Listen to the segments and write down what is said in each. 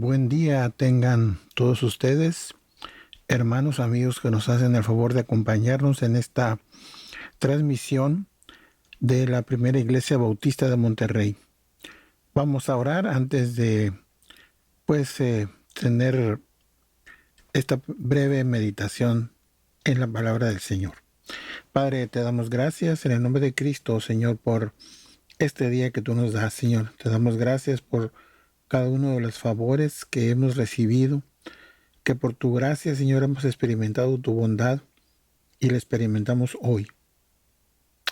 Buen día tengan todos ustedes, hermanos, amigos que nos hacen el favor de acompañarnos en esta transmisión de la Primera Iglesia Bautista de Monterrey. Vamos a orar antes de, tener esta breve meditación en la palabra del Señor. Padre, te damos gracias en el nombre de Cristo, Señor, por este día que tú nos das, Señor. Te damos gracias por cada uno de los favores que hemos recibido, que por tu gracia, Señor, hemos experimentado tu bondad y la experimentamos hoy.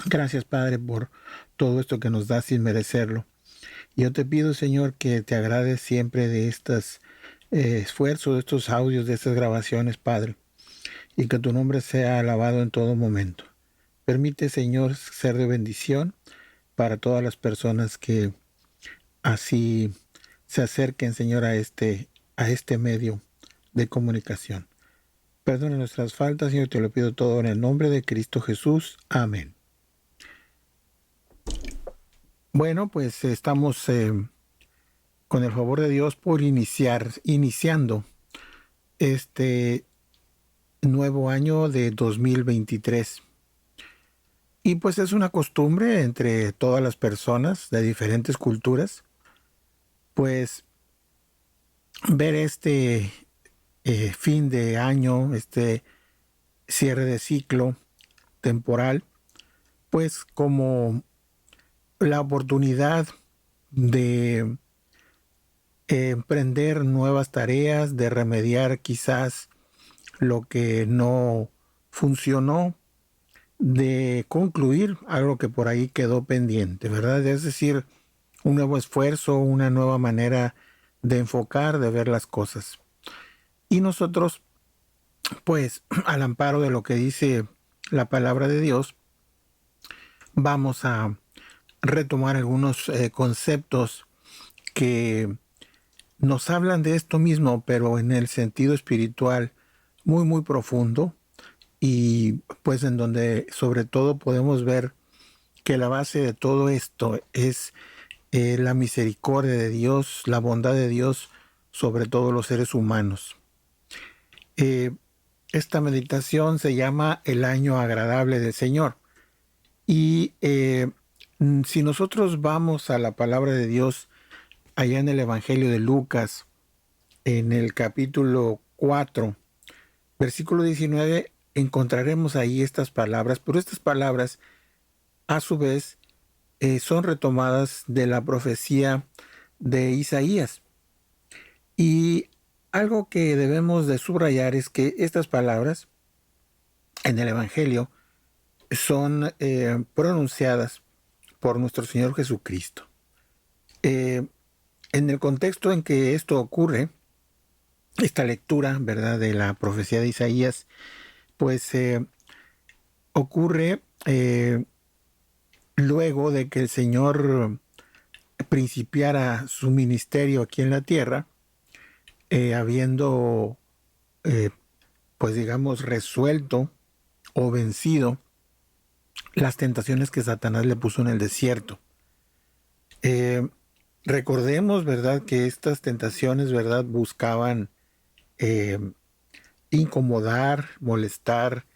Gracias, Padre, por todo esto que nos das sin merecerlo. Yo te pido, Señor, que te agrades siempre de estos esfuerzos, de estos audios, de estas grabaciones, Padre, y que tu nombre sea alabado en todo momento. Permite, Señor, ser de bendición para todas las personas que así se acerquen, Señor, a este medio de comunicación. Perdona nuestras faltas, Señor, te lo pido todo en el nombre de Cristo Jesús. Amén. Bueno, pues estamos con el favor de Dios por iniciando este nuevo año de 2023. Y pues es una costumbre entre todas las personas de diferentes culturas, pues ver este fin de año, este cierre de ciclo temporal, pues como la oportunidad de emprender nuevas tareas, de remediar quizás lo que no funcionó, de concluir algo que por ahí quedó pendiente, ¿verdad? Es decir, un nuevo esfuerzo, una nueva manera de enfocar, de ver las cosas. Y nosotros, pues, al amparo de lo que dice la palabra de Dios, vamos a retomar algunos conceptos que nos hablan de esto mismo, pero en el sentido espiritual muy, muy profundo, y pues en donde sobre todo podemos ver que la base de todo esto es la misericordia de Dios, la bondad de Dios sobre todos los seres humanos. Esta meditación se llama El año agradable del Señor. Y si nosotros vamos a la palabra de Dios allá en el Evangelio de Lucas, en el capítulo 4, versículo 19, encontraremos ahí estas palabras, pero estas palabras a su vez son retomadas de la profecía de Isaías. Y algo que debemos de subrayar es que estas palabras en el Evangelio son pronunciadas por nuestro Señor Jesucristo. En el contexto en que esto ocurre, esta lectura, ¿verdad?, de la profecía de Isaías, pues ocurre luego de que el Señor principiara su ministerio aquí en la tierra, habiendo, pues digamos, resuelto o vencido las tentaciones que Satanás le puso en el desierto. Recordemos, ¿verdad?, que estas tentaciones, ¿verdad?, buscaban incomodar, molestar,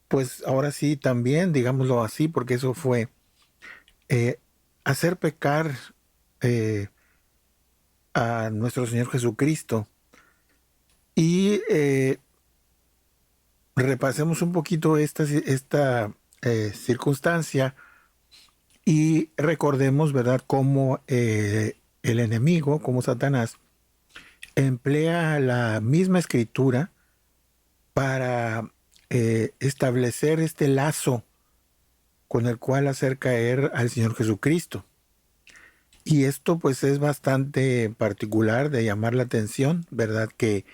pues ahora sí también, digámoslo así, porque eso fue hacer pecar a nuestro Señor Jesucristo. Y repasemos un poquito esta circunstancia y recordemos, ¿verdad?, cómo el enemigo, como Satanás, emplea la misma escritura para establecer este lazo con el cual hacer caer al Señor Jesucristo. Y esto pues es bastante particular, de llamar la atención, ¿verdad?, que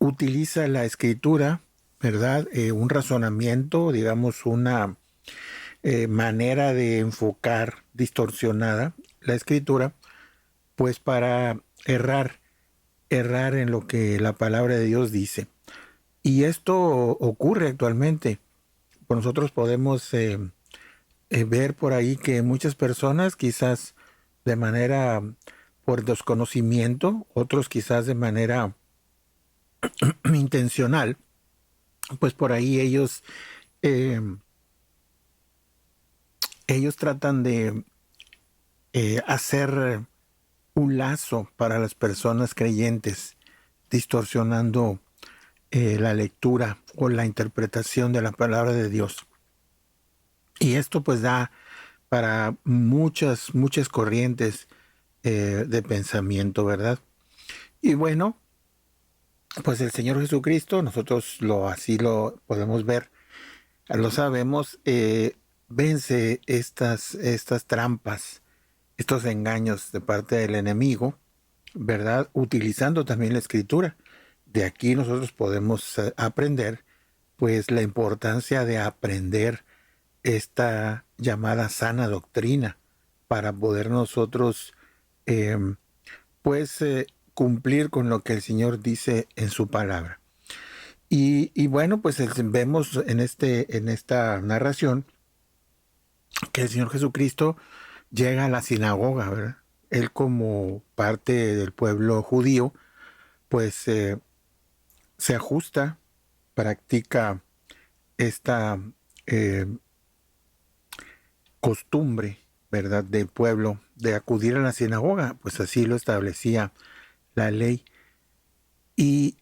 utiliza la escritura, ¿verdad?, un razonamiento, digamos, una manera de enfocar distorsionada la escritura, pues para errar en lo que la palabra de Dios dice. Y esto ocurre actualmente. Pues nosotros podemos ver por ahí que muchas personas, quizás de manera por desconocimiento, otros quizás de manera intencional, pues por ahí eh, ellos tratan de hacer un lazo para las personas creyentes, distorsionando la lectura o la interpretación de la palabra de Dios. Y esto pues da para muchas corrientes de pensamiento, ¿verdad? Y bueno, pues el Señor Jesucristo, nosotros así lo podemos ver, lo sabemos, vence estas trampas, estos engaños de parte del enemigo, ¿verdad? Utilizando también la escritura. De aquí nosotros podemos aprender, pues, la importancia de aprender esta llamada sana doctrina para poder nosotros, eh, pues, cumplir con lo que el Señor dice en su palabra. Y bueno, pues vemos en esta narración que el Señor Jesucristo llega a la sinagoga, ¿verdad? Él como parte del pueblo judío, pues se ajusta, practica esta eh, costumbre, ¿verdad?, del pueblo de acudir a la sinagoga, pues así lo establecía la ley. Y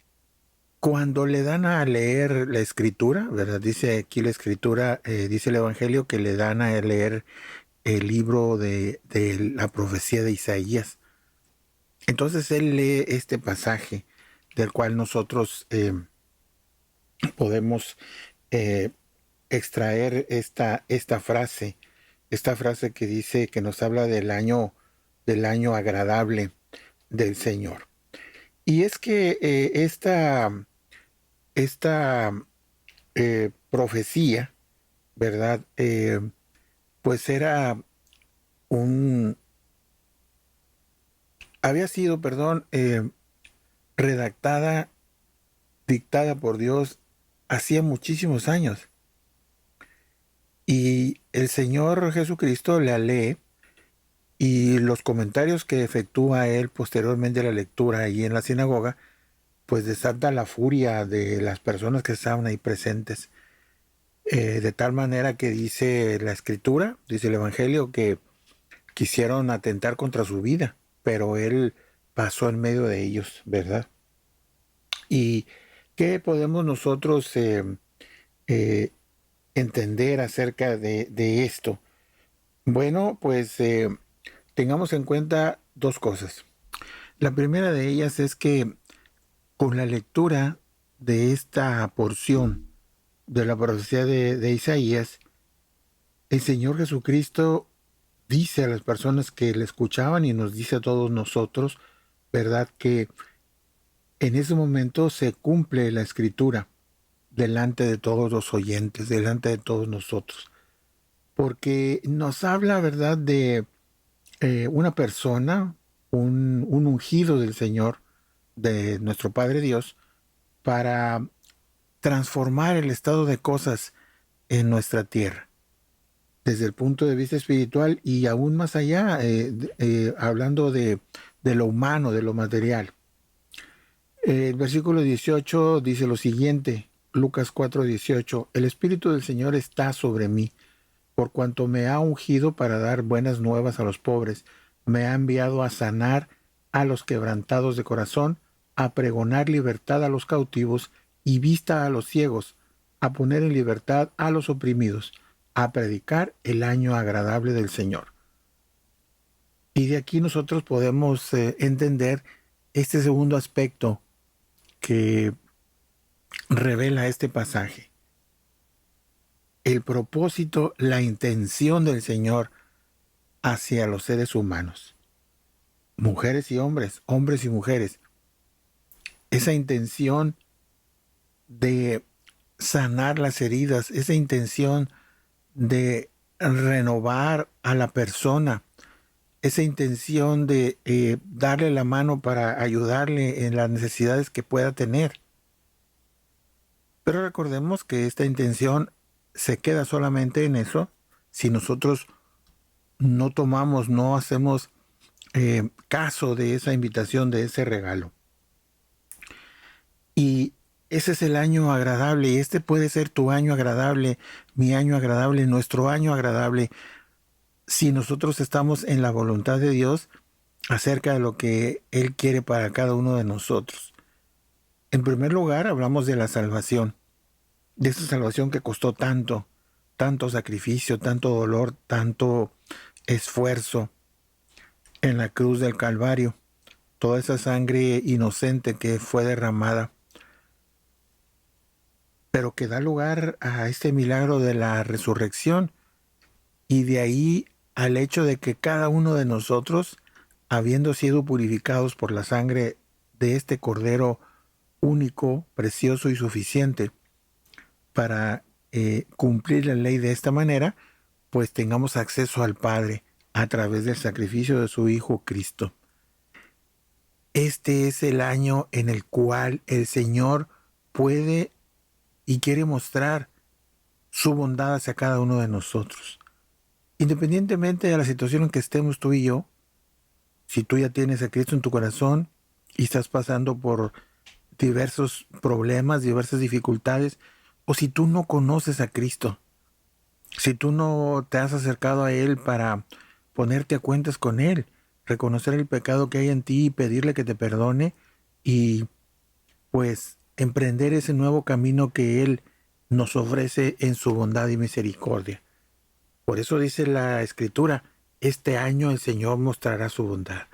cuando le dan a leer la escritura, ¿verdad? Dice aquí la escritura, dice el Evangelio que le dan a leer el libro de la profecía de Isaías. Entonces él lee este pasaje del cual nosotros podemos eh, extraer esta frase que dice, que nos habla del año agradable del Señor. Y es que esta profecía, ¿verdad? Pues había sido, perdón, redactada, dictada por Dios hacía muchísimos años. Y el Señor Jesucristo la lee, y los comentarios que efectúa él posteriormente a la lectura allí en la sinagoga, pues desata la furia de las personas que estaban ahí presentes. De tal manera que dice la escritura, dice el Evangelio, que quisieron atentar contra su vida, pero él pasó en medio de ellos, ¿verdad? ¿Y qué podemos nosotros eh, entender acerca de esto? Bueno, pues tengamos en cuenta dos cosas. La primera de ellas es que con la lectura de esta porción de la profecía de Isaías, el Señor Jesucristo dice a las personas que le escuchaban y nos dice a todos nosotros, ¿verdad?, que en ese momento se cumple la escritura delante de todos los oyentes, delante de todos nosotros. Porque nos habla, ¿verdad?, de una persona, un ungido del Señor, de nuestro Padre Dios, para transformar el estado de cosas en nuestra tierra, desde el punto de vista espiritual y aún más allá, hablando de lo humano, de lo material. El versículo 18 dice lo siguiente, Lucas 4:18, el Espíritu del Señor está sobre mí, por cuanto me ha ungido para dar buenas nuevas a los pobres, me ha enviado a sanar a los quebrantados de corazón, a pregonar libertad a los cautivos y vista a los ciegos, a poner en libertad a los oprimidos, a predicar el año agradable del Señor. Y de aquí nosotros podemos entender este segundo aspecto que revela este pasaje. El propósito, la intención del Señor hacia los seres humanos, mujeres y hombres, hombres y mujeres. Esa intención de sanar las heridas, esa intención de renovar a la persona, esa intención de darle la mano para ayudarle en las necesidades que pueda tener. Pero recordemos que esta intención se queda solamente en eso si nosotros no tomamos, no hacemos caso de esa invitación, de ese regalo. Y ese es el año agradable, y este puede ser tu año agradable, mi año agradable, nuestro año agradable, si nosotros estamos en la voluntad de Dios acerca de lo que Él quiere para cada uno de nosotros. En primer lugar, hablamos de la salvación, de esa salvación que costó tanto, tanto sacrificio, tanto dolor, tanto esfuerzo en la cruz del Calvario, toda esa sangre inocente que fue derramada, pero que da lugar a este milagro de la resurrección, y de ahí al hecho de que cada uno de nosotros, habiendo sido purificados por la sangre de este Cordero único, precioso y suficiente para cumplir la ley de esta manera, pues tengamos acceso al Padre a través del sacrificio de su Hijo Cristo. Este es el año en el cual el Señor puede y quiere mostrar su bondad hacia cada uno de nosotros. Independientemente de la situación en que estemos tú y yo, si tú ya tienes a Cristo en tu corazón y estás pasando por diversos problemas, diversas dificultades, o si tú no conoces a Cristo, si tú no te has acercado a Él para ponerte a cuentas con Él, reconocer el pecado que hay en ti y pedirle que te perdone y pues emprender ese nuevo camino que Él nos ofrece en su bondad y misericordia. Por eso dice la Escritura, este año el Señor mostrará su bondad.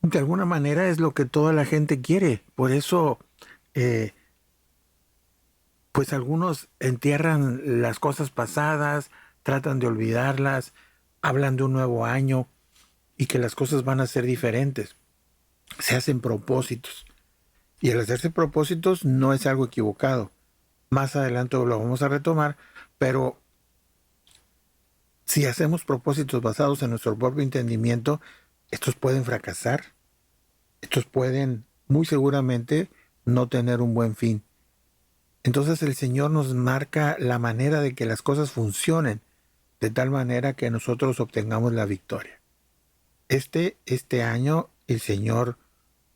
De alguna manera es lo que toda la gente quiere. Por eso, pues algunos entierran las cosas pasadas, tratan de olvidarlas, hablan de un nuevo año y que las cosas van a ser diferentes. Se hacen propósitos. Y el hacerse propósitos no es algo equivocado. Más adelante lo vamos a retomar, pero si hacemos propósitos basados en nuestro propio entendimiento, estos pueden fracasar. Estos pueden muy seguramente no tener un buen fin. Entonces el Señor nos marca la manera de que las cosas funcionen de tal manera que nosotros obtengamos la victoria. Este año el Señor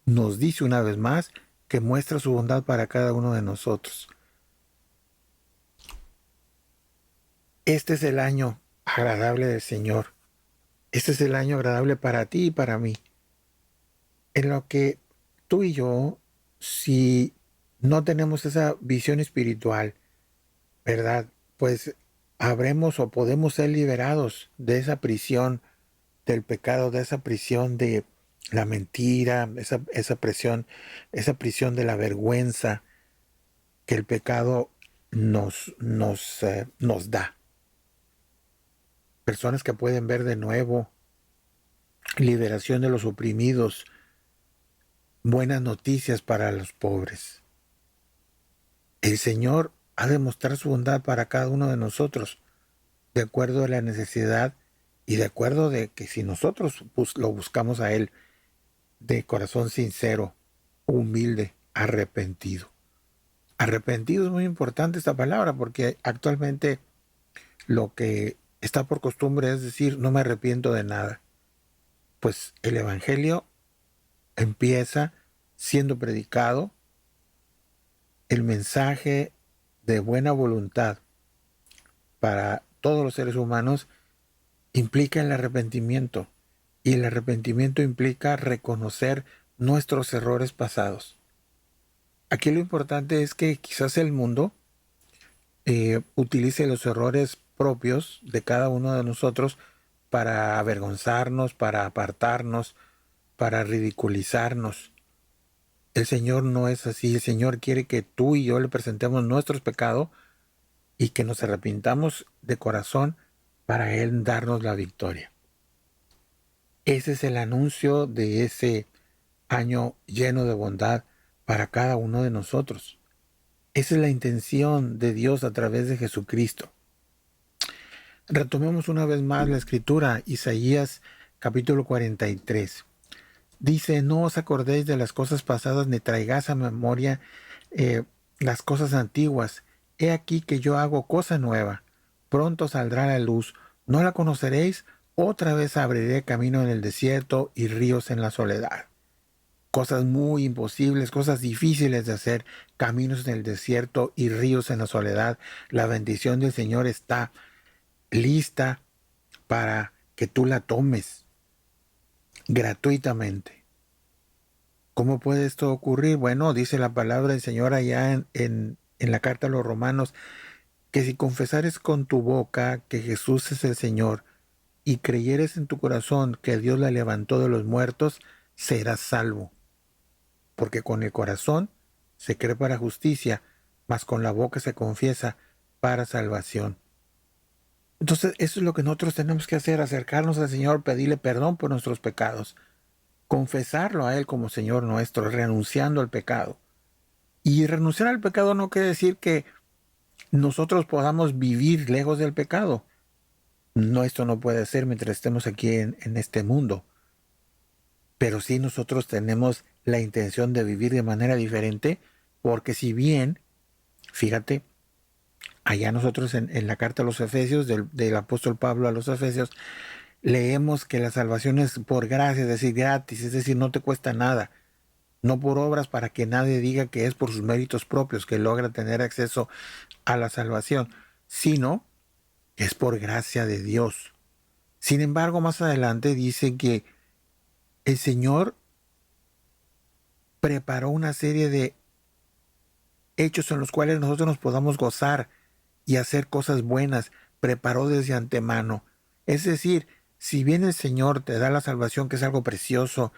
nos dice una vez más que muestra su bondad para cada uno de nosotros. Este es el año agradable del Señor. Este es el año agradable para ti y para mí. En lo que tú y yo, si no tenemos esa visión espiritual, ¿verdad? Pues habremos o podemos ser liberados de esa prisión del pecado, de esa prisión de la mentira, esa prisión de la vergüenza que el pecado nos da. Personas que pueden ver de nuevo liberación de los oprimidos, buenas noticias para los pobres. El Señor ha de mostrar su bondad para cada uno de nosotros, de acuerdo a la necesidad y de acuerdo de que si nosotros lo buscamos a Él de corazón sincero, humilde, arrepentido. Arrepentido es muy importante esta palabra porque actualmente lo que está por costumbre es decir, no me arrepiento de nada. Pues el Evangelio empieza siendo predicado, el mensaje de buena voluntad para todos los seres humanos implica el arrepentimiento, y el arrepentimiento implica reconocer nuestros errores pasados. Aquí lo importante es que quizás el mundo utilice los errores propios de cada uno de nosotros para avergonzarnos, para apartarnos, para ridiculizarnos. El Señor no es así. El Señor quiere que tú y yo le presentemos nuestros pecados y que nos arrepintamos de corazón para Él darnos la victoria. Ese es el anuncio de ese año lleno de bondad para cada uno de nosotros. Esa es la intención de Dios a través de Jesucristo. Retomemos una vez más la escritura, Isaías capítulo 43. Dice, no os acordéis de las cosas pasadas ni traigáis a memoria las cosas antiguas. He aquí que yo hago cosa nueva. Pronto saldrá la luz. ¿No la conoceréis? Otra vez abriré camino en el desierto y ríos en la soledad. Cosas muy imposibles, cosas difíciles de hacer, caminos en el desierto y ríos en la soledad. La bendición del Señor está lista para que tú la tomes gratuitamente. ¿Cómo puede esto ocurrir? Bueno, dice la palabra del Señor allá en la carta a los Romanos, que si confesares con tu boca que Jesús es el Señor y creyeres en tu corazón que Dios la levantó de los muertos, serás salvo. Porque con el corazón se cree para justicia, mas con la boca se confiesa para salvación. Entonces, eso es lo que nosotros tenemos que hacer, acercarnos al Señor, pedirle perdón por nuestros pecados, confesarlo a Él como Señor nuestro, renunciando al pecado. Y renunciar al pecado no quiere decir que nosotros podamos vivir lejos del pecado. No, esto no puede ser mientras estemos aquí en este mundo. Pero sí nosotros tenemos la intención de vivir de manera diferente, porque si bien, fíjate, allá nosotros en la carta a los Efesios, del apóstol Pablo a los Efesios, leemos que la salvación es por gracia, es decir, gratis, es decir, no te cuesta nada, no por obras para que nadie diga que es por sus méritos propios que logra tener acceso a la salvación, sino que es por gracia de Dios. Sin embargo, más adelante dice que el Señor preparó una serie de hechos en los cuales nosotros nos podamos gozar y hacer cosas buenas, preparó desde antemano. Es decir, si bien el Señor te da la salvación, que es algo precioso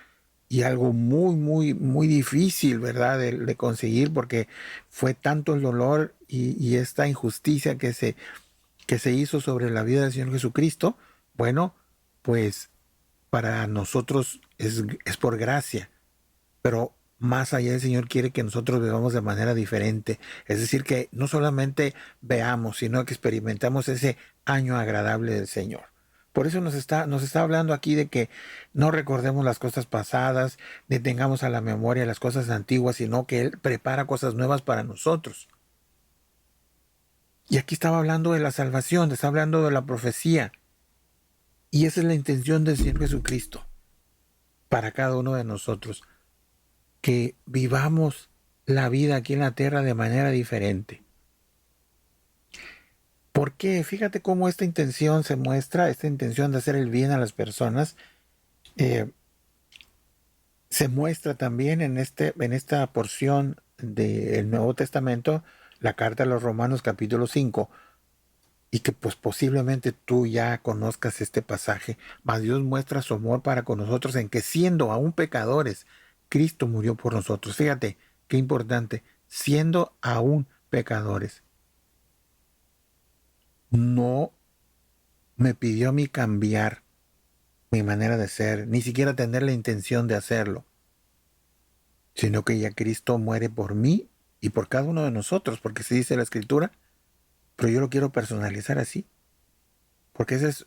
y algo muy, muy, muy difícil, ¿verdad?, de conseguir, porque fue tanto el dolor y esta injusticia que se hizo sobre la vida del Señor Jesucristo, bueno, pues para nosotros es por gracia, pero más allá el Señor quiere que nosotros vivamos de manera diferente. Es decir, que no solamente veamos, sino que experimentamos ese año agradable del Señor. Por eso nos está hablando aquí de que no recordemos las cosas pasadas, ni tengamos a la memoria las cosas antiguas, sino que Él prepara cosas nuevas para nosotros. Y aquí estaba hablando de la salvación, está hablando de la profecía. Y esa es la intención del Señor Jesucristo para cada uno de nosotros, que vivamos la vida aquí en la tierra de manera diferente. ¿Por qué? Fíjate cómo esta intención se muestra, esta intención de hacer el bien a las personas, eh, se muestra también en esta porción del Nuevo Testamento, la carta a los Romanos capítulo 5, y que pues posiblemente tú ya conozcas este pasaje. Mas Dios muestra su amor para con nosotros en que siendo aún pecadores, Cristo murió por nosotros. Fíjate qué importante, siendo aún pecadores. No me pidió a mí cambiar mi manera de ser, ni siquiera tener la intención de hacerlo, sino que ya Cristo muere por mí y por cada uno de nosotros, porque se dice la Escritura, pero yo lo quiero personalizar así, porque ese es,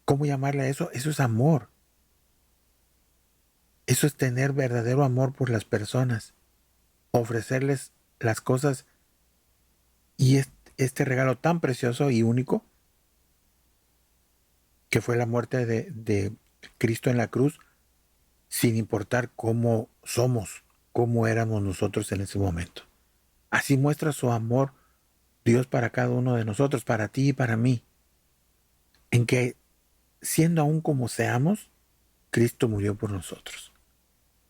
¿cómo llamarle a eso? Eso es amor. Eso es tener verdadero amor por las personas, ofrecerles las cosas y este regalo tan precioso y único que fue la muerte de Cristo en la cruz, sin importar cómo somos, cómo éramos nosotros en ese momento. Así muestra su amor Dios para cada uno de nosotros, para ti y para mí, en que siendo aún como seamos, Cristo murió por nosotros.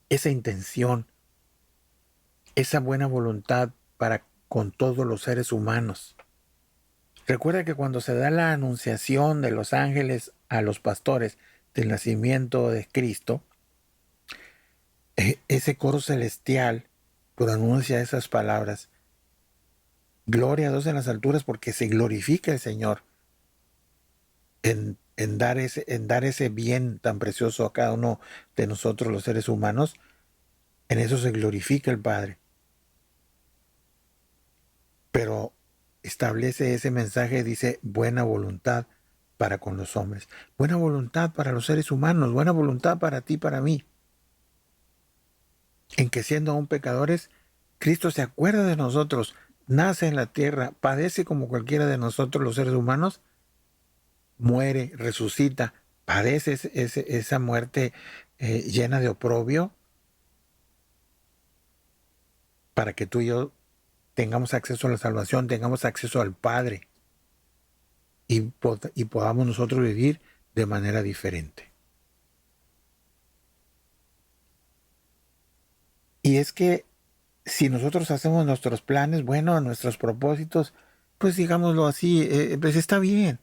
Esa intención, esa buena voluntad para con todos los seres humanos. Recuerda que cuando se da la anunciación de los ángeles a los pastores del nacimiento de Cristo, ese coro celestial pronuncia esas palabras: gloria a Dios en las alturas, porque se glorifica el Señor en dar ese bien tan precioso a cada uno de nosotros los seres humanos. En eso se glorifica el Padre. Pero establece ese mensaje, dice buena voluntad para con los hombres, buena voluntad para los seres humanos, buena voluntad para ti, para mí, en que siendo aún pecadores, Cristo se acuerda de nosotros, nace en la tierra, padece como cualquiera de nosotros los seres humanos, muere, resucita, padece esa muerte llena de oprobio, para que tú y yo tengamos acceso a la salvación, tengamos acceso al Padre y podamos nosotros vivir de manera diferente. Y es que si nosotros hacemos nuestros planes, bueno, nuestros propósitos, pues digámoslo así, pues está bien.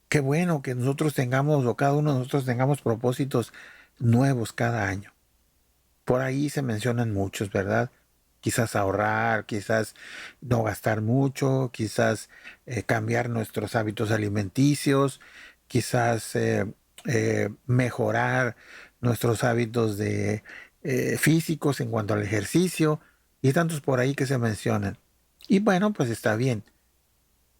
Qué bueno que nosotros tengamos, o cada uno de nosotros tengamos propósitos nuevos cada año. Por ahí se mencionan muchos, ¿verdad? Quizás ahorrar, quizás no gastar mucho, quizás cambiar nuestros hábitos alimenticios, quizás mejorar nuestros hábitos físicos en cuanto al ejercicio, y tantos por ahí que se mencionan. Y bueno, pues está bien.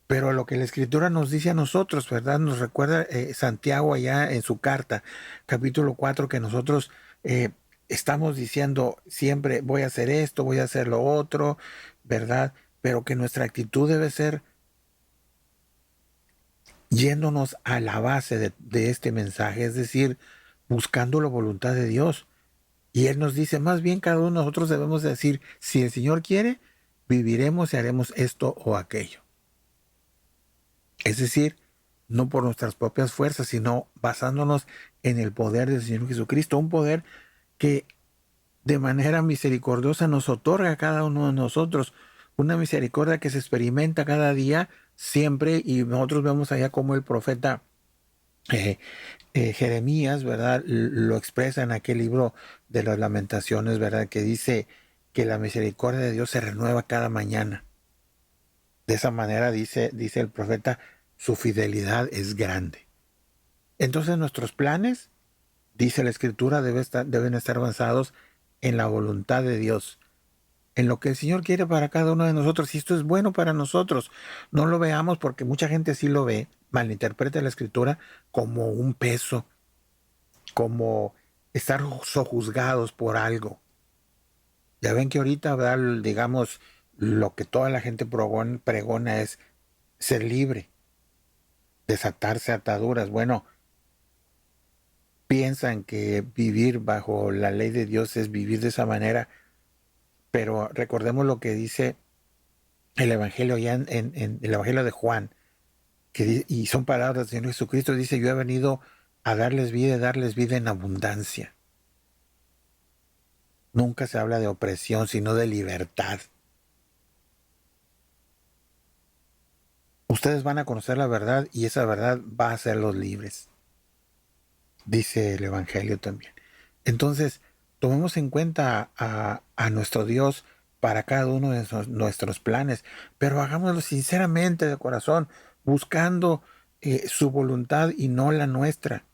Pero lo que la Escritura nos dice a nosotros, ¿verdad? Nos recuerda Santiago allá en su carta, capítulo 4, que nosotros estamos diciendo siempre voy a hacer esto, voy a hacer lo otro, ¿verdad? Pero que nuestra actitud debe ser yéndonos a la base de este mensaje, es decir, buscando la voluntad de Dios. Y Él nos dice, más bien cada uno de nosotros debemos decir, si el Señor quiere, viviremos y haremos esto o aquello. Es decir, no por nuestras propias fuerzas, sino basándonos en el poder del Señor Jesucristo, un poder que de manera misericordiosa nos otorga a cada uno de nosotros, una misericordia que se experimenta cada día, siempre, y nosotros vemos allá como el profeta eh, Jeremías, ¿verdad? Lo expresa en aquel libro de las Lamentaciones, ¿verdad? Que dice que la misericordia de Dios se renueva cada mañana. De esa manera dice el profeta, su fidelidad es grande. Entonces nuestros planes, dice la Escritura, deben estar basados en la voluntad de Dios, en lo que el Señor quiere para cada uno de nosotros. Y esto es bueno para nosotros. No lo veamos, porque mucha gente sí lo ve, malinterpreta la Escritura como un peso, como estar sojuzgados por algo. Ya ven que ahorita, ¿verdad? Digamos, lo que toda la gente pregona es ser libre, desatarse ataduras. Bueno, piensan que vivir bajo la ley de Dios es vivir de esa manera, pero recordemos lo que dice el Evangelio ya en el Evangelio de Juan, y son palabras del Señor Jesucristo, dice, yo he venido a darles vida en abundancia. Nunca se habla de opresión, sino de libertad. Ustedes van a conocer la verdad y esa verdad va a hacerlos libres, dice el Evangelio también. Entonces, tomemos en cuenta a nuestro Dios para cada uno de nuestros planes, pero hagámoslo sinceramente de corazón, buscando su voluntad y no la nuestra,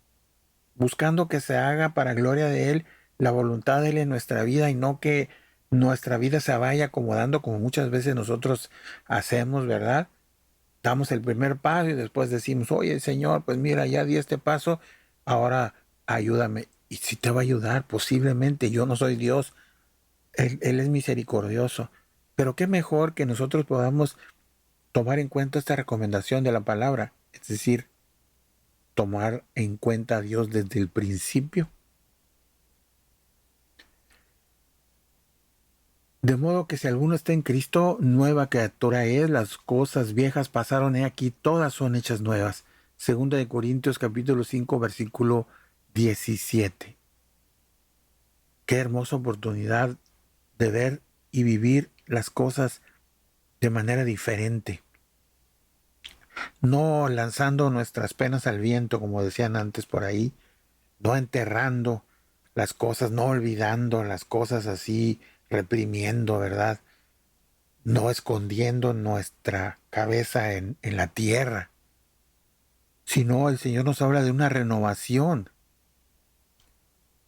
buscando que se haga para gloria de Él, la voluntad de Él en nuestra vida, y no que nuestra vida se vaya acomodando como muchas veces nosotros hacemos, ¿verdad? Damos el primer paso y después decimos, oye Señor, pues mira, ya di este paso, ahora ayúdame. Y si te va a ayudar, posiblemente yo no soy Dios, Él es misericordioso. Pero qué mejor que nosotros podamos tomar en cuenta esta recomendación de la palabra, es decir, tomar en cuenta a Dios desde el principio. De modo que si alguno está en Cristo, nueva criatura es, las cosas viejas pasaron, he aquí, todas son hechas nuevas. Segunda de Corintios capítulo 5 versículo 17. Qué hermosa oportunidad de ver y vivir las cosas de manera diferente. No lanzando nuestras penas al viento, como decían antes por ahí, no enterrando las cosas, no olvidando las cosas así, reprimiendo, ¿verdad? No escondiendo nuestra cabeza en la tierra, sino el Señor nos habla de una renovación,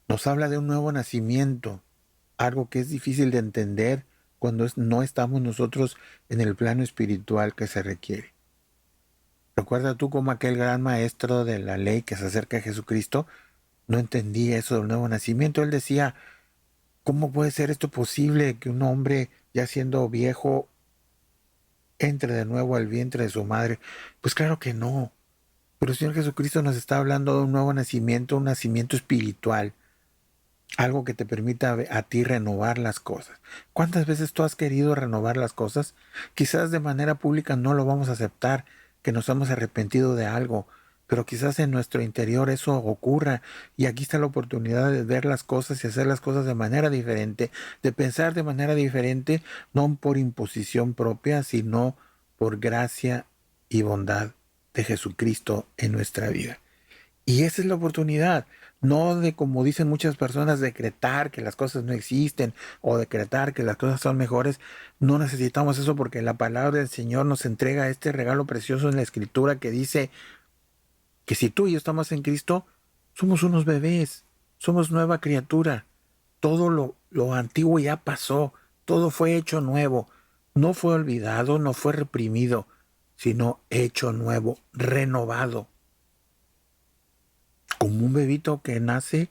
nos habla de un nuevo nacimiento, algo que es difícil de entender cuando no estamos nosotros en el plano espiritual que se requiere. Recuerda tú cómo aquel gran maestro de la ley que se acerca a Jesucristo no entendía eso del nuevo nacimiento. Él decía, ¿cómo puede ser esto posible que un hombre ya siendo viejo entre de nuevo al vientre de su madre? Pues claro que no. Pero el Señor Jesucristo nos está hablando de un nuevo nacimiento, un nacimiento espiritual, algo que te permita a ti renovar las cosas. ¿Cuántas veces tú has querido renovar las cosas? Quizás de manera pública no lo vamos a aceptar, que nos hemos arrepentido de algo, pero quizás en nuestro interior eso ocurra, y aquí está la oportunidad de ver las cosas y hacer las cosas de manera diferente, de pensar de manera diferente, no por imposición propia, sino por gracia y bondad de Jesucristo en nuestra vida. Y esa es la oportunidad, no de, como dicen muchas personas, decretar que las cosas no existen o decretar que las cosas son mejores. No necesitamos eso, porque la palabra del Señor nos entrega este regalo precioso en la Escritura que dice que si tú y yo estamos en Cristo, somos unos bebés, somos nueva criatura. Todo lo antiguo ya pasó, todo fue hecho nuevo, no fue olvidado, no fue reprimido, sino hecho nuevo, renovado, como un bebito que nace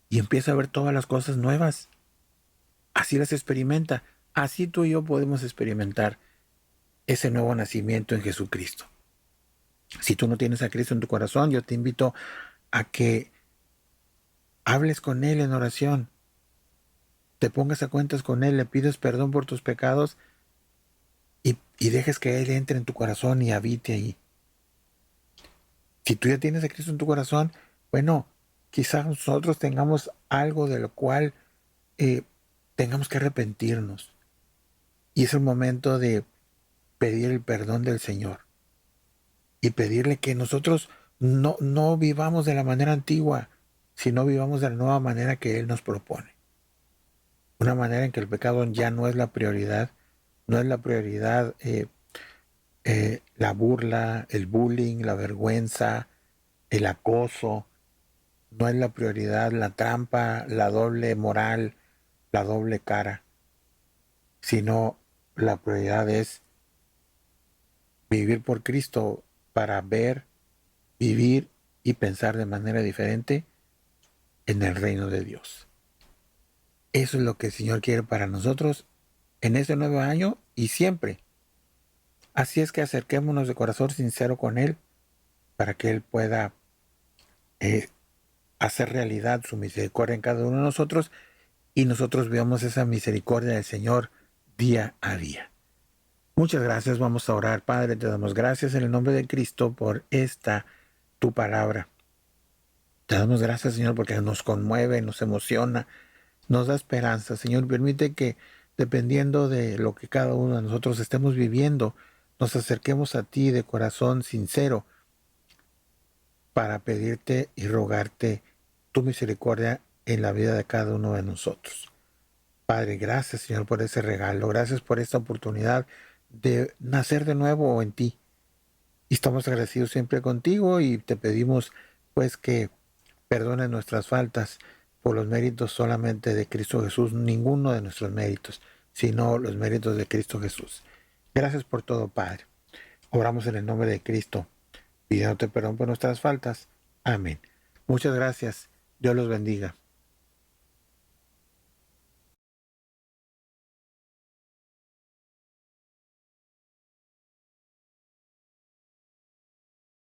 y empieza a ver todas las cosas nuevas. Así las experimenta. Así tú y yo podemos experimentar ese nuevo nacimiento en Jesucristo. Si tú no tienes a Cristo en tu corazón, yo te invito a que hables con Él en oración, te pongas a cuentas con Él, le pides perdón por tus pecados y dejes que Él entre en tu corazón y habite ahí. Si tú ya tienes a Cristo en tu corazón, bueno, quizás nosotros tengamos algo de lo cual eh, tengamos que arrepentirnos. Y es el momento de pedir el perdón del Señor y pedirle que nosotros no vivamos de la manera antigua, sino vivamos de la nueva manera que Él nos propone. Una manera en que el pecado ya no es la prioridad, no es la prioridad la burla, el bullying, la vergüenza, el acoso, no es la prioridad la trampa, la doble moral, la doble cara, sino la prioridad es vivir por Cristo para ver, vivir y pensar de manera diferente en el reino de Dios. Eso es lo que el Señor quiere para nosotros en este nuevo año y siempre. Así es que acerquémonos de corazón sincero con Él para que Él pueda eh, hacer realidad su misericordia en cada uno de nosotros y nosotros veamos esa misericordia del Señor día a día. Muchas gracias, vamos a orar. Padre, te damos gracias en el nombre de Cristo por esta tu palabra. Te damos gracias, Señor, porque nos conmueve, nos emociona, nos da esperanza. Señor, permite que, dependiendo de lo que cada uno de nosotros estemos viviendo, nos acerquemos a ti de corazón sincero para pedirte y rogarte tu misericordia en la vida de cada uno de nosotros. Padre, gracias, Señor, por ese regalo. Gracias por esta oportunidad de nacer de nuevo en ti. Y estamos agradecidos siempre contigo y te pedimos, pues, que perdones nuestras faltas por los méritos solamente de Cristo Jesús, ninguno de nuestros méritos, sino los méritos de Cristo Jesús. Gracias por todo, Padre. Oramos en el nombre de Cristo, pidiéndote perdón por nuestras faltas. Amén. Muchas gracias. Dios los bendiga.